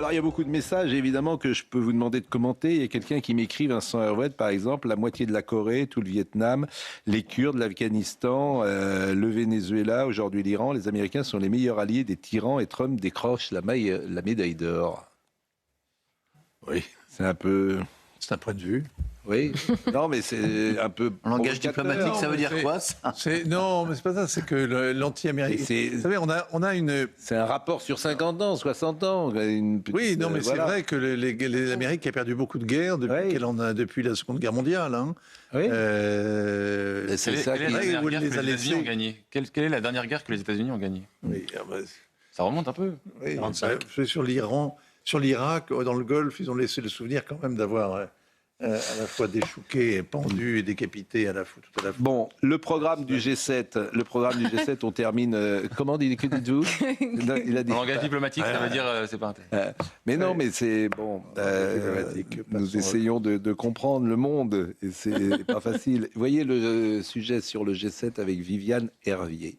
Alors, il y a beaucoup de messages, évidemment, que je peux vous demander de commenter. Il y a quelqu'un qui m'écrit, Vincent Hervouet, par exemple, la moitié de la Corée, tout le Vietnam, les Kurdes, l'Afghanistan, le Venezuela, aujourd'hui l'Iran. Les Américains sont les meilleurs alliés des tyrans et Trump décroche la médaille d'or. Oui, C'est un peu... c'est un point de vue. Oui, non, mais c'est un peu... En langage provocateur. diplomatique, ça veut dire c'est- quoi, ça? Non, mais c'est pas ça, c'est que l'anti-américain... Vous savez, on a une... C'est un rapport sur 50 ans, 60 ans. Une petite, Oui, non, mais c'est voilà. vrai que l'Amérique a perdu beaucoup de guerres depuis la Seconde Guerre mondiale. Hein. Oui. C'est ça Quelle est la qui... dernière où guerre les que a les États-Unis ont laissés. gagnée Quelle est la dernière guerre que les États-Unis ont gagnée? Oui, Ça remonte un peu. oui, 45. c'est sur l'Iran, sur l'Irak, dans le Golfe, ils ont laissé le souvenir quand même d'avoir à la fois déchouqué, pendu et décapité tout à la fois. Bon, le programme du G7, on termine... comment que dites-vous? Il a dit... En langage diplomatique, ça veut dire c'est pas intéressant. Mais non, mais c'est bon. Nous essayons de comprendre le monde et c'est pas facile. Vous voyez le sujet sur le G7 avec Viviane Hervier.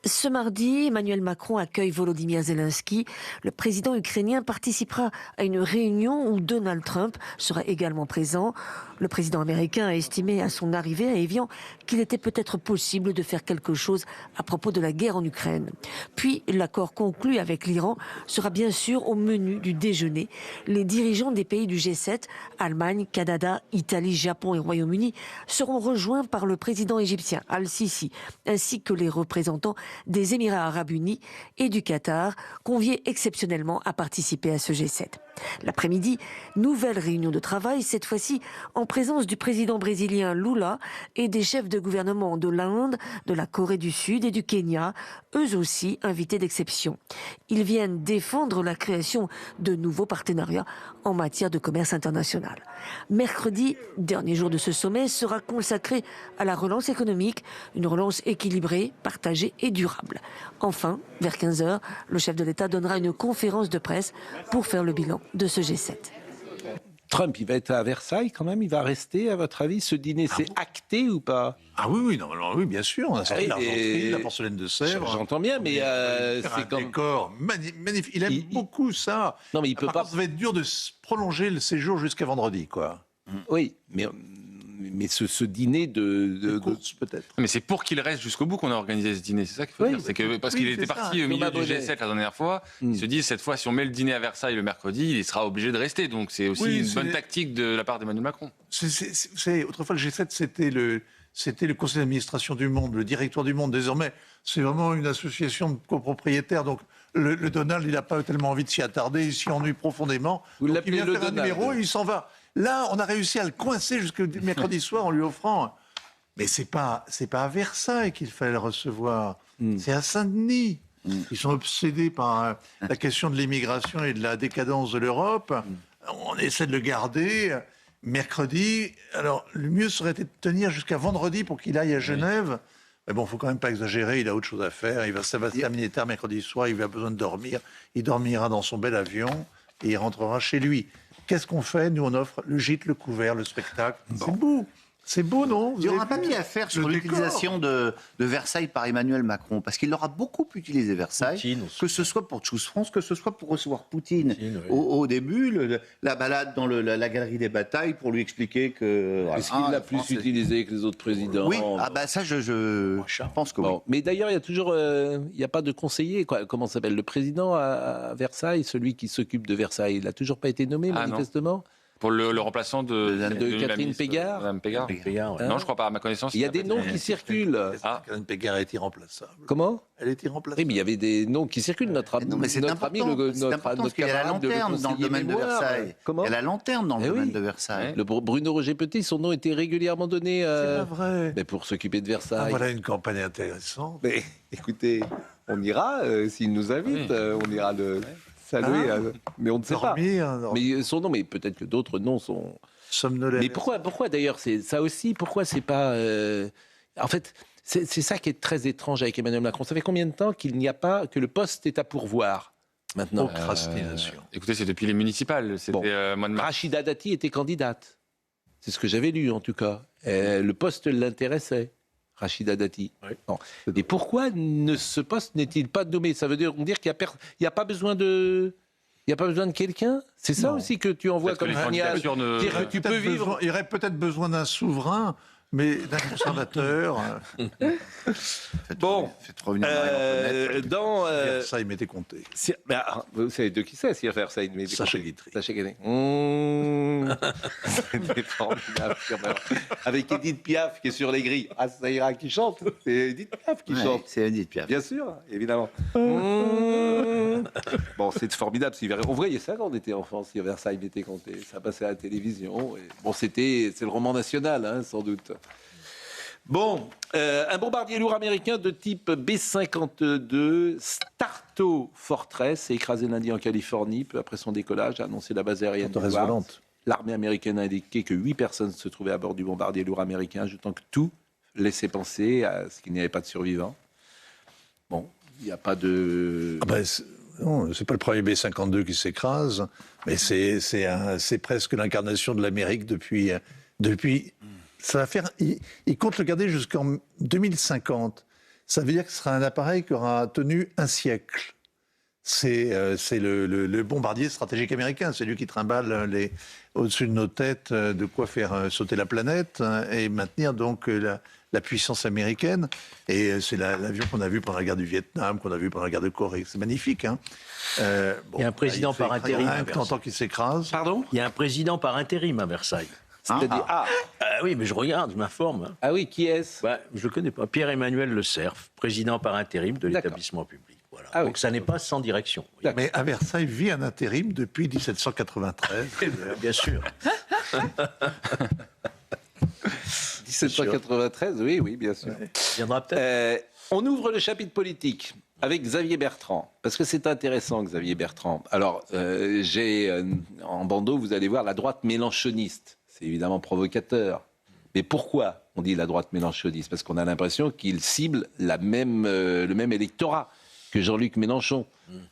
Ce mardi, Emmanuel Macron accueille Volodymyr Zelensky. Le président ukrainien participera à une réunion où Donald Trump sera également présent. Le président américain a estimé à son arrivée à Évian qu'il était peut-être possible de faire quelque chose à propos de la guerre en Ukraine. Puis, l'accord conclu avec l'Iran sera bien sûr au menu du déjeuner. Les dirigeants des pays du G7, Allemagne, Canada, Italie, Japon et Royaume-Uni, seront rejoints par le président égyptien Al-Sisi, ainsi que les représentants des Émirats arabes unis et du Qatar, conviés exceptionnellement à participer à ce G7. L'après-midi, nouvelle réunion de travail, cette fois-ci en présence du président brésilien Lula et des chefs de gouvernement de l'Inde, de la Corée du Sud et du Kenya, eux aussi invités d'exception. Ils viennent défendre la création de nouveaux partenariats en matière de commerce international. Mercredi, dernier jour de ce sommet, sera consacré à la relance économique, une relance équilibrée, partagée et durable. Enfin, vers 15h, le chef de l'État donnera une conférence de presse pour faire le bilan de ce G7. Trump, il va être à Versailles quand même, il va rester à votre avis? Ce dîner, c'est acté ou pas? Ah oui, normalement, oui, bien sûr. On a sorti l'argenterie, la porcelaine de Sèvres. J'entends bien, mais C'est un décor magnifique. Il aime beaucoup ça. Non, mais il peut Par pas... contre, ça va être dur de prolonger le séjour jusqu'à vendredi, quoi. Oui, mais ce dîner de Course, peut-être. Mais c'est pour qu'il reste jusqu'au bout qu'on a organisé ce dîner, c'est ça qu'il faut Oui, dire. C'est que parce oui, qu'il c'est était ça. parti au milieu Thomas du Bonnet. G7 la dernière fois, il se dit cette fois si on met le dîner à Versailles le mercredi, il sera obligé de rester. Donc c'est aussi Oui, une c'est- bonne tactique de la part d'Emmanuel Macron. Autrefois, le G7, c'était le conseil d'administration du Monde, le directoire du Monde. Désormais, c'est vraiment une association de copropriétaires. Donc, le Donald, il n'a pas tellement envie de s'y attarder, il s'y ennuie profondément. Vous Donc, l'appelez il vient le faire un Donald. numéro et il s'en va. Là, on a réussi à le coincer jusqu'au mercredi soir en lui offrant. Mais c'est pas à Versailles qu'il fallait le recevoir. C'est à Saint-Denis. Ils sont obsédés par la question de l'immigration et de la décadence de l'Europe. On essaie de le garder. Mercredi, alors le mieux serait de tenir jusqu'à vendredi pour qu'il aille à Genève. Mais bon, il faut quand même pas exagérer, il a autre chose à faire. Ça va se terminer tard mercredi soir, il a besoin de dormir. Il dormira dans son bel avion et il rentrera chez lui. Qu'est-ce qu'on fait? Nous, on offre le gîte, le couvert, le spectacle. C'est beau. C'est beau, non? Il y aura un papier à faire sur l'utilisation de Versailles par Emmanuel Macron, parce qu'il aura beaucoup utilisé Versailles, Poutine aussi. que ce soit pour Choose France, que ce soit pour recevoir Poutine. Au début, la balade dans la galerie des batailles pour lui expliquer que... voilà, Est-ce qu'il l'a la plus France, utilisé que les autres présidents? Oui, ça, je pense que oui. Bon. Mais d'ailleurs, il y a toujours, il n'y a pas de conseiller, quoi. Comment s'appelle le président à Versailles, celui qui s'occupe de Versailles? Il n'a toujours pas été nommé, Ah, non. manifestement. Pour le remplaçant de Catherine la ministre, Pégard. Madame Pégard. Pégard, ouais. Non, je crois pas, à ma connaissance. Il y a des pas noms été- qui circulent. Ah. Catherine Pégard est irremplaçable. Comment? Elle est irremplaçable. Oui, mais il y avait des noms qui circulent. Notre Non, mais c'est notre ami, important, c'est important parce qu'il y a la camarade, le lanterne dans le conseiller domaine de mémoire. Versailles. Comment? Il y a la lanterne dans le Eh domaine oui. de Versailles. Le Bruno Roger Petit, son nom était régulièrement donné C'est pas vrai. mais pour s'occuper de Versailles. Ah, voilà une campagne intéressante. Mais écoutez, on ira s'il nous invite, Oui. on ira le saluer, mais on ne sait Dormir, pas. Mais son nom, mais peut-être que d'autres noms sont. somnolent. Mais pourquoi d'ailleurs c'est ça aussi? Pourquoi c'est pas En fait, c'est ça qui est très étrange avec Emmanuel Macron. Ça fait combien de temps qu'il n'y a pas que le poste est à pourvoir maintenant? Procrastination. Écoutez, c'est depuis les municipales. C'était Bon. mois de mars. Rachida Dati était candidate. C'est ce que j'avais lu en tout cas. Le poste l'intéressait. Rachida Dati. Oui. Non. Et pourquoi ce poste n'est-il pas nommé? Ça veut dire qu'il n'y a pas besoin de... Il n'y a pas besoin de quelqu'un? C'est ça aussi que tu envoies Peut-être que comme les signal. candidatures ne- Dire que tu peux vivre. Il y aurait peut-être besoin d'un souverain, mais d'un conservateur. Bon, Faites revenir Marie-Antoinette. dans... Ça, il m'était compté. Vous savez de qui c'est, Sir Versailles? Sacha Guitry. Sacha Guitry. C'était formidable, quand même. Avec Edith Piaf qui est sur les grilles. Ah, ça ira, qui chante. C'est Edith Piaf qui Ouais, chante. c'est Edith Piaf. Bien sûr, évidemment. Bon, c'est formidable. On voyait ça quand on était enfant, si Versailles m'était compté. Ça passait à la télévision. Et bon, c'est le roman national, hein, sans doute. Bon, un bombardier lourd américain de type B-52 Starto Fortress est écrasé lundi en Californie, peu après son décollage, a annoncé la base aérienne. Forteresse Newark. volante. L'armée américaine a indiqué que 8 personnes se trouvaient à bord du bombardier lourd américain, ajoutant que tout laissait penser à ce qu'il n'y avait pas de survivants. Bon, il n'y a pas de... Non, c'est pas le premier B-52 qui s'écrase, mais c'est presque l'incarnation de l'Amérique depuis. Ça va faire. Il compte le garder jusqu'en 2050. Ça veut dire que ce sera un appareil qui aura tenu un siècle. C'est le bombardier stratégique américain. C'est lui qui trimballe au-dessus de nos têtes de quoi faire sauter la planète et maintenir donc la puissance américaine. Et c'est l'avion qu'on a vu pendant la guerre du Vietnam, qu'on a vu pendant la guerre de Corée. C'est magnifique. Hein. Il y a un président par intérim à Tant Versailles. qu'il s'écrase. Pardon? Il y a un président par intérim à Versailles. C'est-à-dire... Oui, mais je regarde, je m'informe. Hein. Ah oui, qui est-ce? Je ne connais pas. Pierre-Emmanuel Le Cerf, président par intérim de D'accord. l'établissement public. Voilà. Ah oui. Donc ça n'est pas sans direction. Mais à Versailles vit un intérim depuis 1793. Bien sûr. 1793, oui, bien sûr. Il viendra peut-être. On ouvre le chapitre politique avec Xavier Bertrand, parce que c'est intéressant, Xavier Bertrand. Alors, en bandeau, vous allez voir la droite mélenchoniste. C'est évidemment provocateur. Mais pourquoi on dit la droite mélenchoniste? Parce qu'on a l'impression qu'il cible le même électorat que Jean-Luc Mélenchon.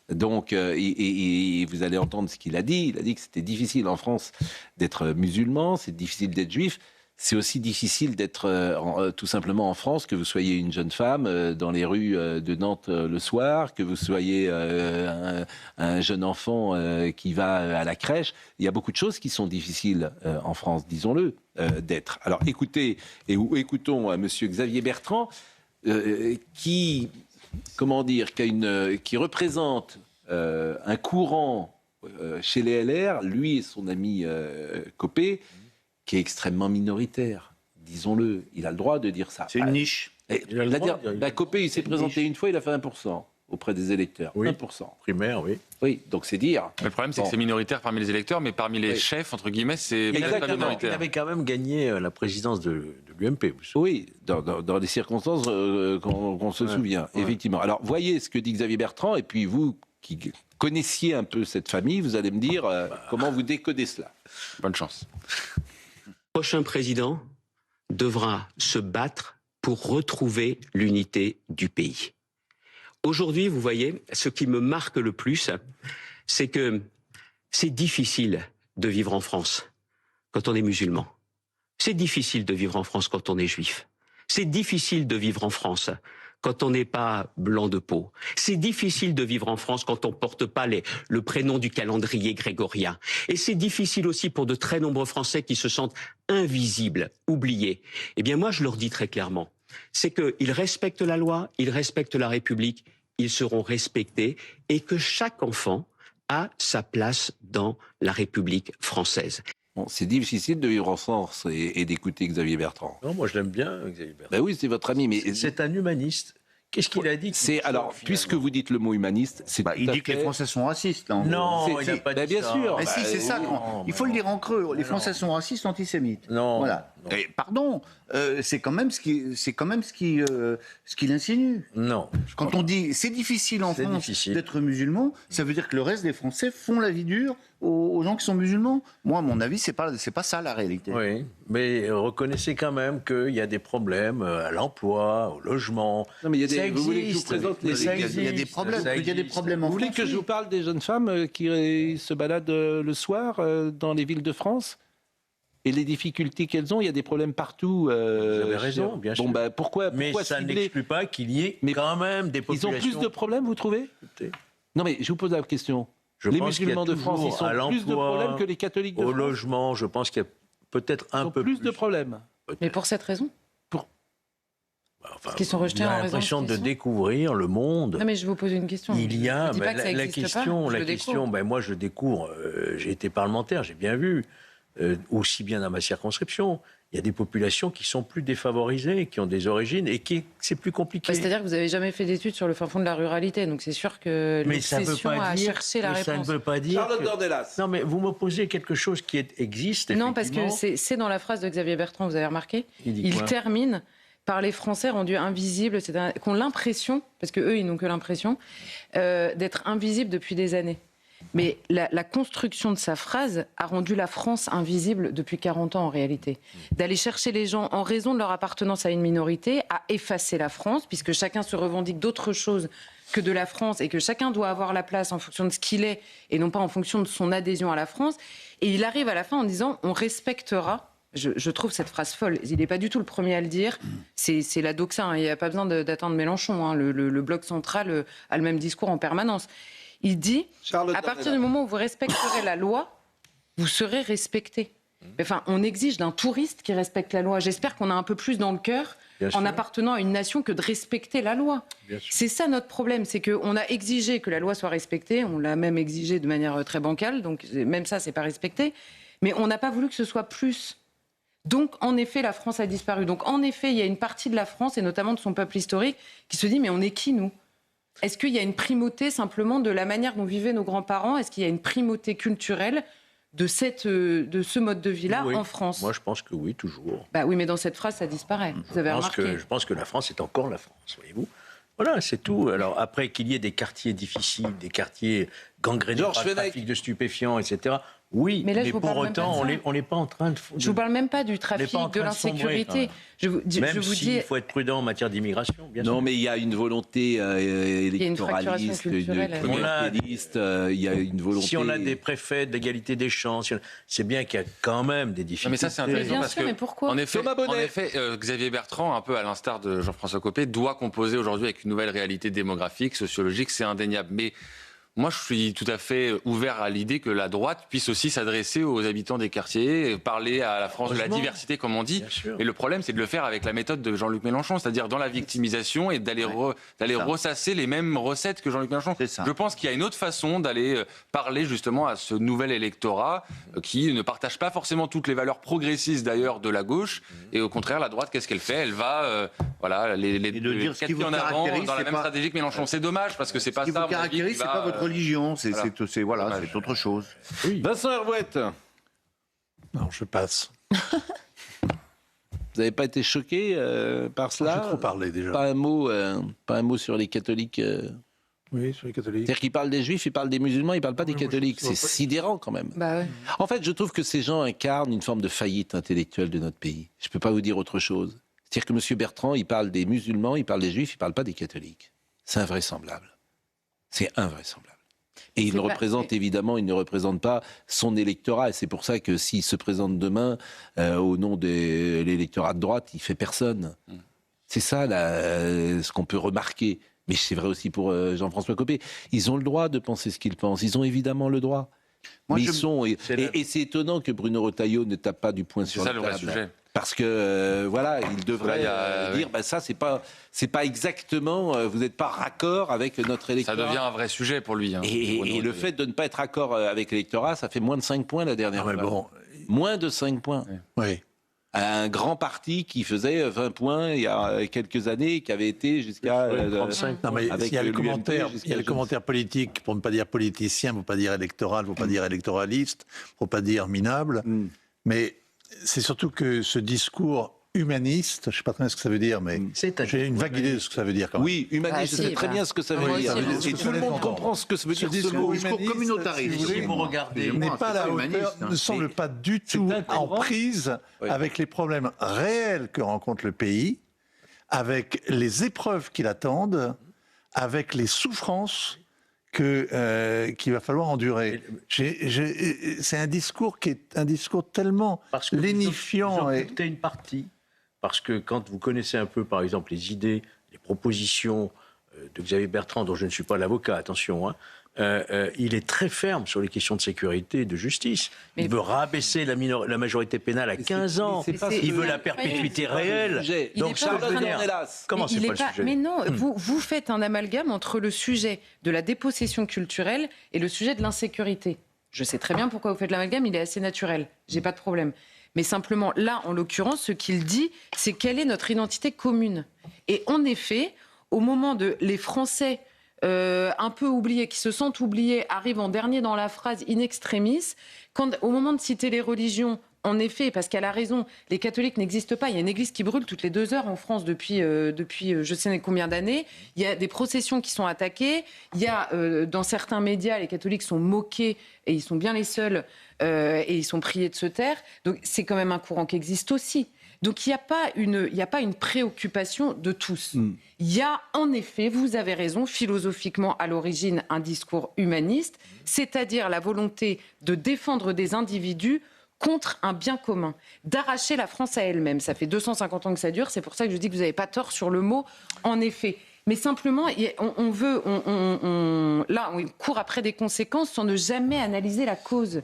Donc, et vous allez entendre ce qu'il a dit. Il a dit que c'était difficile en France d'être musulman, c'est difficile d'être juif. C'est aussi difficile d'être tout simplement en France, que vous soyez une jeune femme dans les rues de Nantes le soir, que vous soyez un jeune enfant qui va à la crèche. Il y a beaucoup de choses qui sont difficiles en France, disons-le, d'être. Alors écoutons Monsieur Xavier Bertrand, qui représente un courant chez les LR, lui et son ami Copé, qui est extrêmement minoritaire, disons-le. Il a le droit de dire ça. C'est une niche. Il a le droit de dire- Copé, il s'est présenté une fois, il a fait 1% auprès des électeurs. Oui. 1%. Primaire, oui. Oui, donc c'est dire. Mais le problème, c'est Bon. que c'est minoritaire parmi les électeurs, mais parmi les Oui. chefs, entre guillemets, c'est peut-être pas Exactement. Il minoritaire. avait quand même gagné la présidence de l'UMP. vous savez. Oui, dans des circonstances qu'on se souvient, effectivement. Alors, voyez ce que dit Xavier Bertrand, et puis vous, qui connaissiez un peu cette famille, vous allez me dire comment vous décodez cela. Bonne chance. Le prochain président devra se battre pour retrouver l'unité du pays. Aujourd'hui, vous voyez, ce qui me marque le plus, c'est que c'est difficile de vivre en France quand on est musulman. C'est difficile de vivre en France quand on est juif. C'est difficile de vivre en France quand on n'est pas blanc de peau. C'est difficile de vivre en France quand on porte pas le prénom du calendrier grégorien. Et c'est difficile aussi pour de très nombreux Français qui se sentent invisibles, oubliés. Eh bien, moi, je leur dis très clairement, c'est qu'ils respectent la loi, ils respectent la République, ils seront respectés et que chaque enfant a sa place dans la République française. Bon, c'est difficile de vivre en France et d'écouter Xavier Bertrand. Non, moi je l'aime bien, Xavier Bertrand. Ben oui, c'est votre ami, mais C'est un humaniste. Qu'est-ce qu'il a dit c'est alors, puisque vous dites le mot humaniste, c'est Bah, il tout à dit que les fait- Français sont racistes. Là, en gros. Non, C'est- il n'a pas ben, dit bien ça. sûr. Mais Bah, si, c'est ça. non, Il faut le dire en creux. Les Mais Français non. sont racistes, antisémites. Non. Voilà. non. Et, pardon, c'est quand même ce qu'il insinue. Non. Quand on dit c'est difficile en C'est France difficile. d'être musulman, ça veut dire que le reste des Français font la vie dure aux gens qui sont musulmans. Moi, à mon avis, c'est pas ça la réalité. Oui, mais reconnaissez quand même qu'il y a des problèmes à l'emploi, au logement. Non, mais il y a des- Ça vous voulez que je vous existe, présente les- mais ça Il y a des existe, problèmes. ça Il y a des existe. problèmes en Vous voulez France. que je vous parle des jeunes femmes qui se baladent le soir dans les villes de France Et les difficultés qu'elles ont, il y a des problèmes partout. Vous avez raison, bien sûr. Bon, bah, pourquoi Mais ça cibler n'exclut pas qu'il y ait quand même des Ils populations... ont plus de problèmes, vous trouvez? Non, mais je vous pose la question. Les musulmans de France, ils ont plus de problèmes que les catholiques de France. Au logement, je pense qu'il y a peut-être un peu plus de problèmes. Mais pour cette raison? Enfin, Parce qu'ils sont rejetés en raison de l'impression ce de qu'ils sont. découvrir le monde. Non, mais je vous pose une question. Il y a Je dis pas que ça la existe question, pas, je le découvre. moi je découvre, j'ai été parlementaire, j'ai bien vu, aussi bien dans ma circonscription, il y a des populations qui sont plus défavorisées, qui ont des origines et qui c'est plus compliqué. C'est-à-dire que vous n'avez jamais fait d'études sur le fin fond de la ruralité, donc c'est sûr que l'obsession à chercher la réponse. Ça ne veut pas dire. Charlotte Dornelas. Non, mais vous m'opposez quelque chose qui existe. Non, parce que effectivement. c'est dans la phrase de Xavier Bertrand, vous avez remarqué, Il dit il quoi termine par les Français rendus invisibles, qui ont l'impression, parce qu'eux, ils n'ont que l'impression, d'être invisibles depuis des années. Mais la construction de sa phrase a rendu la France invisible depuis 40 ans en réalité. D'aller chercher les gens en raison de leur appartenance à une minorité, à effacer la France, puisque chacun se revendique d'autre chose que de la France et que chacun doit avoir la place en fonction de ce qu'il est et non pas en fonction de son adhésion à la France. Et il arrive à la fin en disant « on respectera ». Je trouve cette phrase folle. Il n'est pas du tout le premier à le dire. C'est la doxa. Hein. Il n'y a pas besoin d'attendre Mélenchon. Hein. Le bloc central a le même discours en permanence. Il dit, à partir du moment où vous respecterez la loi, vous serez respecté. Enfin, on exige d'un touriste qui respecte la loi. J'espère qu'on a un peu plus dans le cœur, en appartenant à une nation, que de respecter la loi. C'est ça notre problème, c'est qu'on a exigé que la loi soit respectée, on l'a même exigé de manière très bancale, donc même ça, c'est pas respecté, mais on n'a pas voulu que ce soit plus. Donc, en effet, la France a disparu. Donc, en effet, il y a une partie de la France, et notamment de son peuple historique, qui se dit, mais on est qui, nous ? Est-ce qu'il y a une primauté simplement de la manière dont vivaient nos grands-parents ? Est-ce qu'il y a une primauté culturelle de ce mode de vie-là en France ? Moi, je pense que oui, toujours. Bah oui, mais dans cette phrase, ça disparaît. Vous avez remarqué. Je pense que la France est encore la France, voyez-vous. Voilà, c'est tout. Alors, après qu'il y ait des quartiers difficiles, des quartiers gangrénés par le trafic de stupéfiants, etc., oui, mais pour autant, on n'est pas en train de... Je ne vous parle même pas du trafic, de l'insécurité. Même s'il faut être prudent en matière d'immigration, bien sûr. Non, mais il y a une volonté électoraliste, il y a une volonté... Si on a des préfets d'égalité des chances, c'est bien qu'il y a quand même des difficultés. Non, mais ça, c'est intéressant parce que, mais pourquoi en effet, Xavier Bertrand, un peu à l'instar de Jean-François Copé, doit composer aujourd'hui avec une nouvelle réalité démographique, sociologique, c'est indéniable. Mais moi, je suis tout à fait ouvert à l'idée que la droite puisse aussi s'adresser aux habitants des quartiers, parler à la France de la diversité, comme on dit. Et le problème, c'est de le faire avec la méthode de Jean-Luc Mélenchon, c'est-à-dire dans la victimisation et d'aller ressasser les mêmes recettes que Jean-Luc Mélenchon. Je pense qu'il y a une autre façon d'aller parler justement à ce nouvel électorat qui ne partage pas forcément toutes les valeurs progressistes d'ailleurs de la gauche. Et au contraire, la droite, qu'est-ce qu'elle fait ? Elle va les quatre en avant dans la même stratégie que Mélenchon. C'est dommage parce que c'est pas ça. Ce qui vous caractérise, c'est pas votre religion, c'est autre chose. Oui. Vincent Herouette. Non, je passe. Vous n'avez pas été choqué par cela ? J'ai trop parlé déjà. Pas un mot sur les catholiques Oui, sur les catholiques. C'est-à-dire qu'il parle des juifs, il parle des musulmans, il ne parle pas des catholiques. C'est sidérant quand même. Bah ouais. En fait, je trouve que ces gens incarnent une forme de faillite intellectuelle de notre pays. Je ne peux pas vous dire autre chose. C'est-à-dire que M. Bertrand, il parle des musulmans, il parle des juifs, il ne parle pas des catholiques. C'est invraisemblable. C'est invraisemblable. Et il ne représente pas son électorat. Et c'est pour ça que s'il se présente demain au nom de l'électorat de droite, il ne fait personne. C'est ça ce qu'on peut remarquer. Mais c'est vrai aussi pour Jean-François Copé. Ils ont le droit de penser ce qu'ils pensent. Ils ont évidemment le droit. Mais et c'est étonnant que Bruno Retailleau ne tape pas du poing sur la table. C'est ça le vrai sujet. Parce que il devrait dire ça c'est pas exactement vous n'êtes pas raccord avec notre électorat. Ça devient un vrai sujet pour lui. Hein, et le fait de ne pas être raccord avec l'électorat, ça fait moins de 5 points la dernière fois. Bon. Moins de 5 points. Oui. Un grand parti qui faisait 20 points il y a quelques années, qui avait été jusqu'à 35. Non, mais il y a le commentaire politique, pour ne pas dire politicien, pour ne pas dire électoral, pour ne pas dire électoraliste, pour ne pas dire minable. Mais c'est surtout que ce discours humaniste, je ne sais pas très bien ce que ça veut dire, mais j'ai une vague idée de ce que ça veut dire quand même. Oui, humaniste, je sais très bien ce que ça veut dire. Et tout le monde comprend ce que ça veut dire. Ce discours communautariste, si vous regardez, n'est pas à la hauteur, ne semble pas du tout en prise avec les problèmes réels que rencontre le pays, avec les épreuves qui l'attendent, avec les souffrances qu'il va falloir endurer. C'est un discours qui est un discours tellement lénifiant. Vous en doutez une partie, parce que quand vous connaissez un peu, par exemple, les idées, les propositions de Xavier Bertrand, dont je ne suis pas l'avocat, attention, il est très ferme sur les questions de sécurité et de justice. Il veut rabaisser la majorité pénale à 15 ans. Il veut la perpétuité réelle. Donc ça, comment c'est pas le sujet? Mais non, vous faites un amalgame entre le sujet de la dépossession culturelle et le sujet de l'insécurité. Je sais très bien pourquoi vous faites l'amalgame, il est assez naturel, j'ai pas de problème. Mais simplement, là, en l'occurrence, ce qu'il dit, c'est quelle est notre identité commune. Et en effet, au moment de les Français un peu oubliés, qui se sentent oubliés, arrivent en dernier dans la phrase in extremis, au moment de citer les religions, en effet, parce qu'elle a raison, les catholiques n'existent pas. Il y a une église qui brûle toutes les 2 heures en France depuis je sais combien d'années. Il y a des processions qui sont attaquées. Il y a, dans certains médias, les catholiques sont moqués, et ils sont bien les seuls, et ils sont priés de se taire. Donc c'est quand même un courant qui existe aussi. Donc il n'y a pas une préoccupation de tous. Il y a en effet, vous avez raison, philosophiquement à l'origine, un discours humaniste, c'est-à-dire la volonté de défendre des individus contre un bien commun, d'arracher la France à elle-même. Ça fait 250 ans que ça dure, c'est pour ça que je dis que vous n'avez pas tort sur le mot, en effet. Mais simplement, on court après des conséquences sans ne jamais analyser la cause.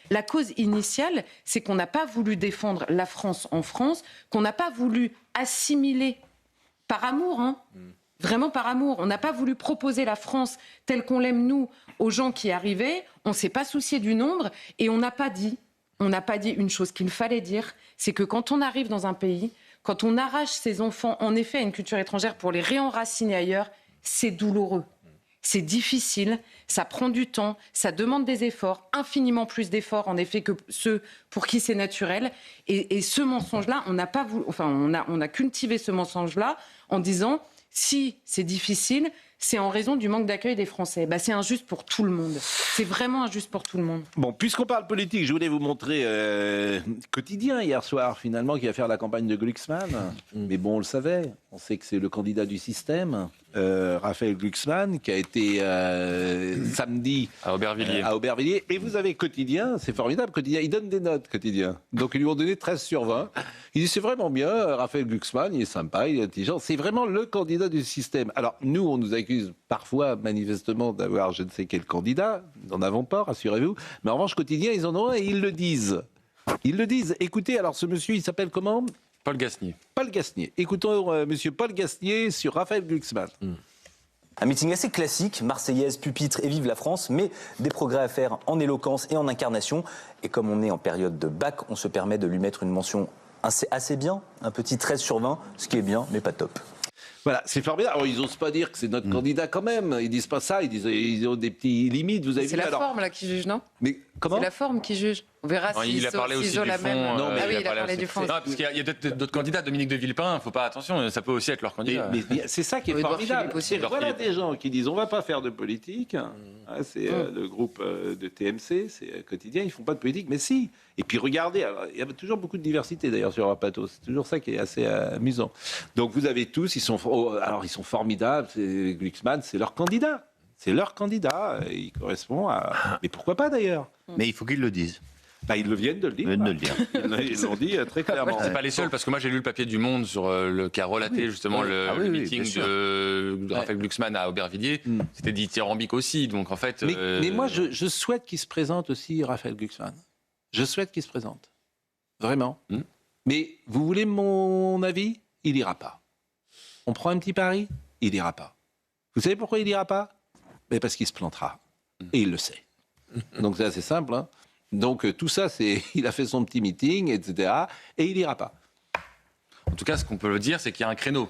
La cause initiale, c'est qu'on n'a pas voulu défendre la France en France, qu'on n'a pas voulu assimiler par amour, vraiment par amour. On n'a pas voulu proposer la France telle qu'on l'aime nous aux gens qui arrivaient. On ne s'est pas soucié du nombre et on n'a pas dit une chose qu'il fallait dire, c'est que quand on arrive dans un pays, quand on arrache ses enfants en effet à une culture étrangère pour les réenraciner ailleurs, c'est douloureux. C'est difficile, ça prend du temps, ça demande des efforts, infiniment plus d'efforts en effet que ceux pour qui c'est naturel. Et ce mensonge-là, on a cultivé ce mensonge-là en disant si c'est difficile, c'est en raison du manque d'accueil des Français. C'est injuste pour tout le monde. C'est vraiment injuste pour tout le monde. Bon, puisqu'on parle politique, je voulais vous montrer Quotidien hier soir, finalement, qui va faire la campagne de Glucksmann. Mais bon, on le savait. On sait que c'est le candidat du système, Raphaël Glucksmann, qui a été samedi à Aubervilliers. Et vous avez Quotidien, c'est formidable, Quotidien. Il donne des notes, Quotidien. Donc, ils lui ont donné 13 sur 20. Il dit, c'est vraiment bien, Raphaël Glucksmann, il est sympa, il est intelligent. C'est vraiment le candidat du système. Alors, nous, on nous accuse parfois, manifestement, d'avoir je ne sais quel candidat. Nous n'en avons pas, rassurez-vous. Mais en revanche, Quotidien, ils en ont un et ils le disent. Ils le disent. Écoutez, alors ce monsieur, il s'appelle comment ? Paul Gasnier. Paul Gasnier. Écoutons monsieur Paul Gasnier sur Raphaël Glucksmann. Un meeting assez classique, marseillaise, pupitre et vive la France, mais des progrès à faire en éloquence et en incarnation. Et comme on est en période de bac, on se permet de lui mettre une mention assez bien, un petit 13 sur 20, ce qui est bien, mais pas top. Voilà, c'est formidable. Alors, ils n'osent pas dire que c'est notre candidat quand même. Ils disent pas ça. Ils ont des petits limites. Vous avez c'est vu, la forme là qui juge, non ? Mais comment ? C'est la forme qui juge. On verra il a parlé aussi du la fond. même. Non, mais il a parlé du fond. Non, parce qu'il y a d'autres candidats. Dominique de Villepin, faut pas attention. Ça peut aussi être leur candidat. Mais c'est ça qui est formidable. Voilà des gens qui disent on va pas faire de politique. C'est le groupe de TMC, c'est Quotidien. Ils font pas de politique, mais si. Et puis regardez, alors, il y a toujours beaucoup de diversité d'ailleurs sur leur plateau. C'est toujours ça qui est assez amusant. Donc vous avez tous, ils sont formidables. Glucksmann, c'est leur candidat. C'est leur candidat. Il correspond à. Mais pourquoi pas d'ailleurs ? Mais il faut qu'ils le disent. Ils le viennent de le dire. Ils l'ont dit très clairement. C'est pas les seuls, parce que moi j'ai lu le papier du Monde qui a relaté justement le meeting de Raphaël Glucksmann à Aubervilliers. C'était dithyrambique aussi. Donc en fait. Mais moi je souhaite qu'il se présente aussi, Raphaël Glucksmann. Je souhaite qu'il se présente. Vraiment. Mais vous voulez mon avis ? Il n'ira pas. On prend un petit pari ? Il n'ira pas. Vous savez pourquoi il n'ira pas ? Mais parce qu'il se plantera. Et il le sait. Donc c'est assez simple. Donc tout ça, il a fait son petit meeting, etc. Et il n'ira pas. En tout cas, ce qu'on peut le dire, c'est qu'il y a un créneau.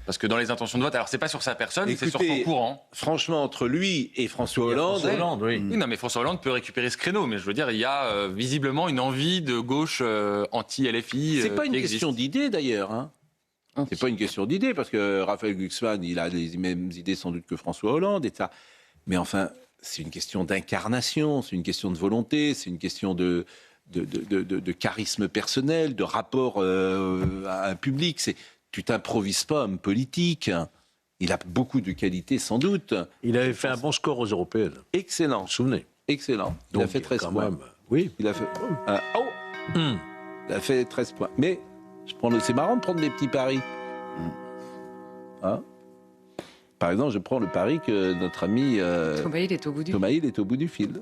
Parce que dans les intentions de vote, alors c'est pas sur sa personne, c'est sur son courant. Franchement, entre lui et François Hollande, oui, non, mais François Hollande peut récupérer ce créneau. Mais je veux dire, il y a visiblement une envie de gauche anti-LFI. C'est pas une question d'idée d'ailleurs. C'est pas une question d'idée, parce que Raphaël Glucksmann, il a les mêmes idées sans doute que François Hollande, et ça. Mais enfin, c'est une question d'incarnation, c'est une question de volonté, c'est une question de charisme personnel, de rapport à un public. Tu t'improvises pas homme politique. Il a beaucoup de qualités, sans doute. Il avait fait un bon score aux européennes. Excellent. Vous vous souvenez? Excellent. Il Donc, a fait 13 quand points. même, oui. Il a fait... Il a fait 13 points. Mais c'est marrant de prendre des petits paris. Hein? Par exemple, je prends le pari que notre ami Thomas Hill est au bout du Thomas Hill est au bout du fil.